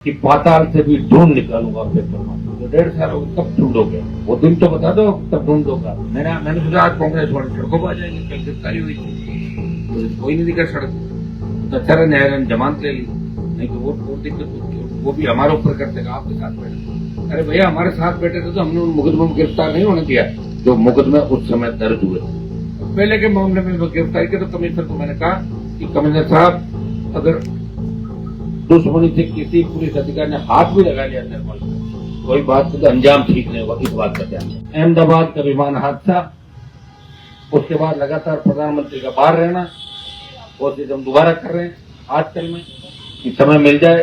कि पाताल से भी ढूंढ निकालूंगा पेपर माफिया। जो 1.5 साल हो कब ढूंढोगे? वो दिन तो बता दो तब ढूंढोगा। मैंने सोचा आज कांग्रेस वाले सड़कों पर आ जाएंगे, कल गिरफ्तारी हुई थी तो कोई नहीं दिखा सड़क। तो अच्छा रहा न्यायालय ने जमानत ले ली, नहीं तो वो दिक्कत होती। वो भी हमारे ऊपर करते आपके साथ बैठे। अरे भैया हमारे साथ बैठे थे तो हमने उन मुकदमे में गिरफ्तार नहीं होने दिया जो मुकदमे उस समय दर्ज हुए। पहले के मामले में गिरफ्तारी के तो कमिश्नर को मैंने कहा कि कमिश्नर साहब अगर दुश्मनी से किसी पुलिस अधिकारी ने हाथ भी लगा लिया निर्मल को, कोई बात तो अंजाम ठीक नहीं होगा, इस बात का ध्यान। अहमदाबाद का विमान हादसा, उसके बाद लगातार प्रधानमंत्री का बाहर रहना, कोशिश हम दोबारा कर रहे हैं आजकल में कि समय मिल जाए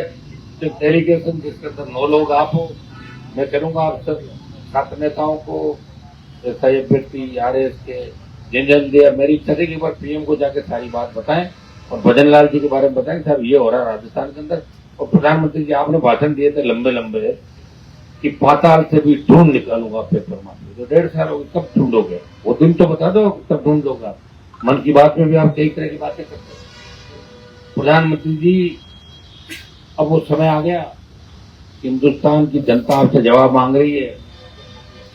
तो डेलीगेशन जिसके अंदर 9 लोग आप हो। मैं करूंगा आप सब छात्र नेताओं को, सैयद व्यक्ति आरएस के जिन दिया, मेरी इच्छा थी कि एक बार पीएम को जाके सारी बात बताएं और भजन लाल जी के बारे में बताएं साहब ये हो रहा है राजस्थान के अंदर। और प्रधानमंत्री जी आपने भाषण दिए थे लंबे लंबे कि पाताल से भी ढूंढ निकालूंगा पेपर माफिया। जो 1.5 साल हो कब ढूंढोगे? वो दिन तो बता दो तब ढूंढोगा। मन की बात में भी आप कई तरह की बातें करते हैं। प्रधानमंत्री जी अब वो समय आ गया, हिंदुस्तान की जनता आपसे जवाब मांग रही है।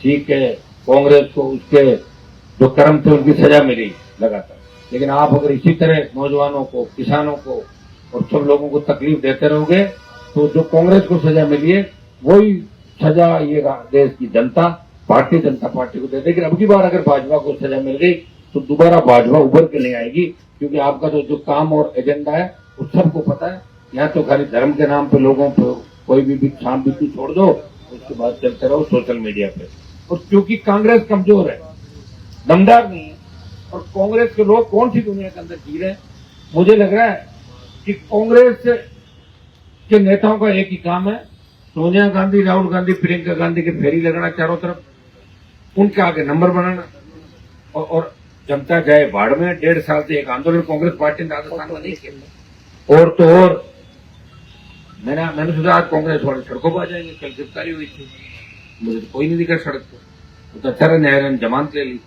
ठीक है, कांग्रेस को उसके जो कर्म थे उनकी सजा मिली लगातार, लेकिन आप अगर इसी तरह नौजवानों को, किसानों को और सब लोगों को तकलीफ देते रहोगे तो जो कांग्रेस को सजा मिली है वही सजा ये देश की जनता, भारतीय जनता पार्टी को दे देगी। अब की बार अगर भाजपा को सजा मिल गई तो दोबारा भाजपा उभर के नहीं आएगी, क्योंकि आपका जो काम और एजेंडा है वो सबको पता है। यहाँ तो खाली धर्म के नाम पे लोगों को कोई भी शाम बिल्कुल छोड़ दो, उसके बाद चलते रहो सोशल मीडिया पे। और क्योंकि कांग्रेस कमजोर है, दमदार नहीं है, और कांग्रेस के लोग कौन सी दुनिया के अंदर जी रहे हैं। मुझे लग रहा है कि कांग्रेस के नेताओं का एक ही काम है, सोनिया गांधी, राहुल गांधी, प्रियंका गांधी के फेरी लगाना चारों तरफ, उनके आगे नंबर बनाना और जनता जाए बाढ़ में। 1.5 साल से एक आंदोलन कांग्रेस पार्टी ने राजस्थान में नहीं किया। और तो और मैंने सोचा आज कांग्रेस वाले सड़कों पर आ जाएंगे, कल गिरफ्तारी हुई थी मुझे तो कोई नहीं दिखा सड़क पर। तो अच्छा रहा न्यायालय ने जमानत ले ली,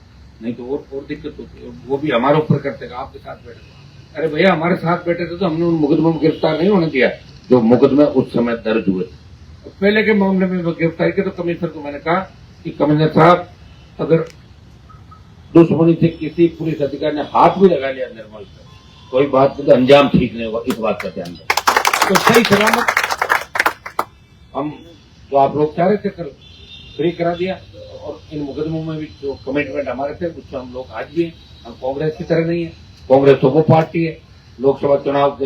नहीं तो और दिक्कत होती। वो भी हमारे ऊपर करते आपके साथ बैठे। अरे भैया हमारे साथ बैठे थे तो हमने उन मुकदमों में गिरफ्तार नहीं होने दिया जो मुकदमे उस समय दर्ज हुए। पहले के मामले में गिरफ्तारी के तो कमिश्नर को मैंने कहा कि कमिश्नर साहब अगर दुश्मनी से किसी पुलिस अधिकारी ने हाथ भी लगा लिया निर्मल पर, कोई बात तो अंजाम ठीक नहीं होगा, इस बात का ध्यान रखें। तो सही सलामत हम जो आप लोग चाह रहे थे कल फ्री करा दिया। और इन मुकदमों में भी जो कमिटमेंट हमारे थे उससे हम लोग आज भी हैं। हम कांग्रेस की तरह नहीं है, कांग्रेस तो वो पार्टी है। लोकसभा चुनाव के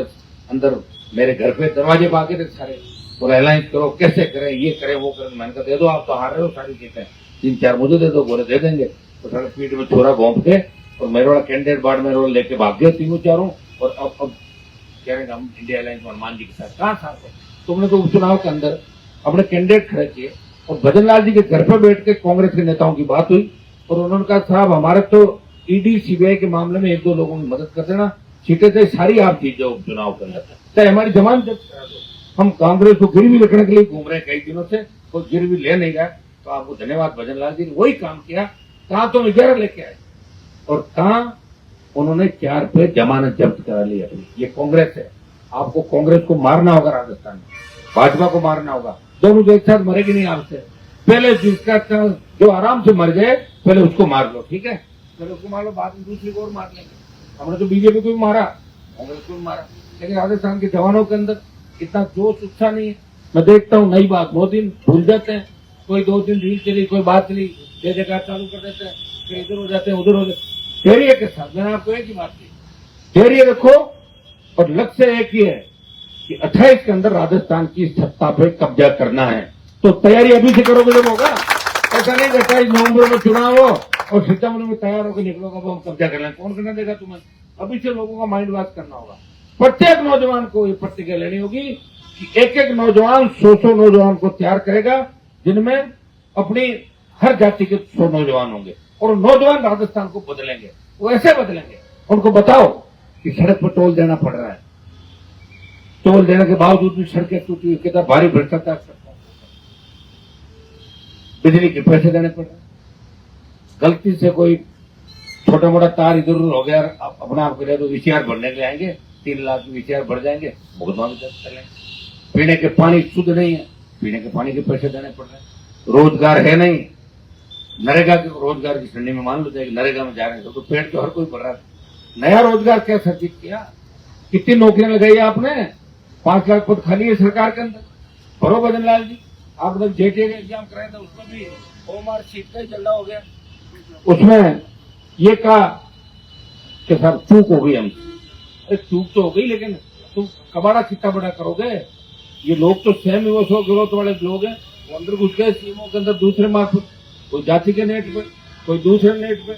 अंदर मेरे घर पे दरवाजे भागे थे सारे, बोले अलायंस करो, कैसे करें, ये करें वो करें। मैंने कहा दे दो, आप तो हार रहे हो सारी सीटें, 3-4 मुझे दे दो, बोले दे देंगे। तो सारे पीठ में छोरा घोंप के और मेरे वाला कैंडिडेट बाढ़ में रोल लेके भाग गए तीनों चारों। और अब कह रहे हम इंडिया अलायंस हनुमान जी के साथ। कहाँ साथ है? तुमने तो उपचुनाव के अंदर अपने कैंडिडेट खड़े किए और भजन लाल जी के घर पर बैठ के कांग्रेस के नेताओं की बात हुई और उन्होंने कहा साहब हमारे तो ईडी सीबीआई के मामले में 1-2 लोगों की मदद कर देना, सीटें तो सारी आप जीत जाओ उपचुनाव के अंदर, चाहे हमारी जमानत जब्त करा दो। हम कांग्रेस को गिरवी रखने के लिए घूम रहे हैं कई दिनों से, कोई गिरवी ले नहीं रहा। तो आपको धन्यवाद भजन लाल जी ने वही काम किया। कहा तो 11 लेके आए और कहा उन्होंने 4 पे जमानत जब्त करा ली अपनी। ये कांग्रेस है। आपको कांग्रेस को मारना होगा राजस्थान में, भाजपा को मारना होगा, दोनों एक साथ मरेगी नहीं आपसे। पहले जिसका जो आराम से मर जाए पहले उसको मार लो, ठीक है, पहले उसको मार लो, बाद में दूसरी को और मार लेंगे। हमने तो बीजेपी को भी मारा, कांग्रेस को भी मारा, लेकिन राजस्थान के जवानों के अंदर इतना जोश उत्साह नहीं है। मैं देखता हूँ नई बात 9 दिन भूल जाते हैं, कोई 2 दिन रील चली, कोई बात चली, जय जयकार चालू कर देते हैं, फिर इधर हो जाते हैं उधर हो जाते। धैर्य के साथ मैंने आपको एक ही बात की, धैर्य रखो और लक्ष्य एक ही है कि 28 के अंदर राजस्थान की सत्ता पे कब्जा करना है। तो तैयारी अभी से करोगे जब होगा। ऐसा नहीं 28 नवंबर में चुनाव हो और सितंबर में तैयार होकर निकलोगे वो हम कब्जा कर लें, कौन करना देगा तुम्हें? अभी से लोगों का माइंड वॉश करना होगा। प्रत्येक नौजवान को ये प्रतिज्ञा लेनी होगी कि एक नौजवान 100 नौजवान को तैयार करेगा, जिनमें अपनी हर जाति के 100 नौजवान होंगे और नौजवान राजस्थान को बदलेंगे। वो ऐसे बदलेंगे, उनको बताओ कि सड़क पर टोल देना पड़ रहा है, टोल देने के बावजूद भी सड़कें टूटी हुई, कितना भारी भ्रष्टाचार करता है, बिजली के पैसे देने पड़ रहे, गलती से कोई छोटा मोटा तार इधर उधर हो गया, अपना आप करे तो वीसीआर भरने के लिए आएंगे, 3 लाख वीसीआर भर जाएंगे, मुकदमा भी दर्ज कर लेंगे। पीने के पानी शुद्ध नहीं है, पीने के पानी के पैसे देने पड़ रहे हैं, रोजगार है नहीं, नरेगा के रोजगार की श्रेणी में मान लो जाएगी, नरेगा में जा रहे हैं तो पेट तो हर कोई भर रहा है। नया रोजगार क्या सर्जित किया, कितनी नौकरियां लगाई आपने, 5 लाख पद खाली है सरकार के अंदर। भरो भजन लाल जी, आपने जेटीए का एग्जाम कराया था, उसमें भी ओमार सीट का ही चल्ला हो गया, उसमें ये कहा कि सर चूक हो गई हमसे। अरे चूक तो हो गई, लेकिन तुम कबाड़ा कितना बड़ा करोगे, ये लोग तो स्वयं विवश गिरोह वाले लोग हैं, वो अंदर घुस गए सीएमओ के अंदर दूसरे मार्फत, कोई जाति के नेट पे, कोई दूसरे नेट पे,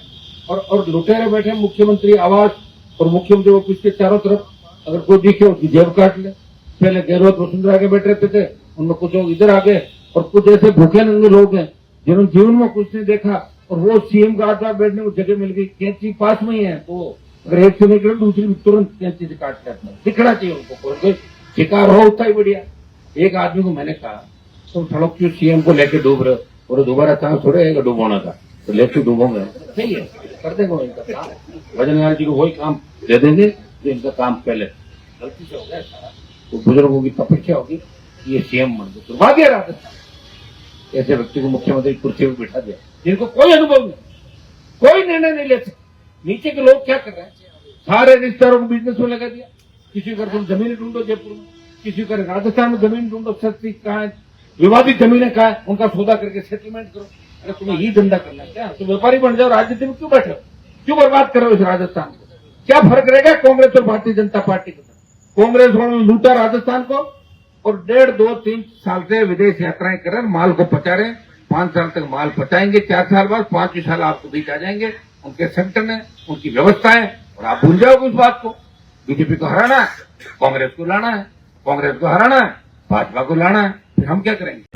और लुटेरे बैठे मुख्यमंत्री आवास और मुख्यमंत्री ऑफिस के चारों तरफ, अगर कोई दिखे उसकी जेब काट ले। पहले गहलोत वसुंधरा के बैठ रहते थे, उनमें कुछ लोग इधर आ गए, और कुछ ऐसे भूखे नंगे लोग हैं जिन्होंने जीवन में कुछ नहीं देखा, और वो सीएम का 8 बार बैठने को जगह मिल गई, कैंची पास में ही है, तो अगर एक से निकले दूसरी भी तुरंत कैंची से काट लेते हैं। दिखना चाहिए उनको, कोई शिकार हो उतना ही बढ़िया। एक आदमी को मैंने कहा तुम सड़क क्यों सीएम को लेके डूब रहे हो, और दोबारा चांस थोड़े आएगा डूबोना का, तो लेके डूबोगे, सही है, कर देंगे इनका काम, भजनलाल जी को वही काम दे देंगे तो इनका काम पहले गलती से हो गया सारा, तो बुजुर्गों की तपस्या होगी, ये सीएम बन गए, दुर्भाग्य राजस्थान ऐसे व्यक्ति को मुख्यमंत्री कुर्सी पर बिठा दिया जिनको कोई अनुभव नहीं, कोई निर्णय नहीं ले सकते। नीचे के लोग क्या कर रहे हैं, सारे रिश्तेदारों को बिजनेस में लगा दिया, किसी का तुम जमीन ढूंढो जयपुर में, किसी का राजस्थान में जमीन ढूंढो, सस्ती कहाँ है, विवादित जमीनें कहाँ है, उनका सौदा करके सेटलमेंट करो। अरे तुम्हें ये धंधा करना क्या, तुम व्यापारी बन जाओ, राजनीति में क्यों बैठे हो, क्यों बर्बाद करो इस राजस्थान को। क्या फर्क रहेगा कांग्रेस और भारतीय जनता पार्टी के साथ। कांग्रेस वालों ने लूटा राजस्थान को, और 1.5, 2, 3 साल से विदेश यात्राएं कर रहे हैं, माल को पचा रहे हैं, 5 साल तक माल पचाएंगे, 4 साल बाद 5 साल आपको बीच आ जाएंगे, उनके संगठन है, उनकी व्यवस्था है, और आप भूल जाओगे उस बात को। बीजेपी को हराना है, कांग्रेस को लाना है, कांग्रेस को हराना है, भाजपा को लाना है, फिर हम क्या करेंगे।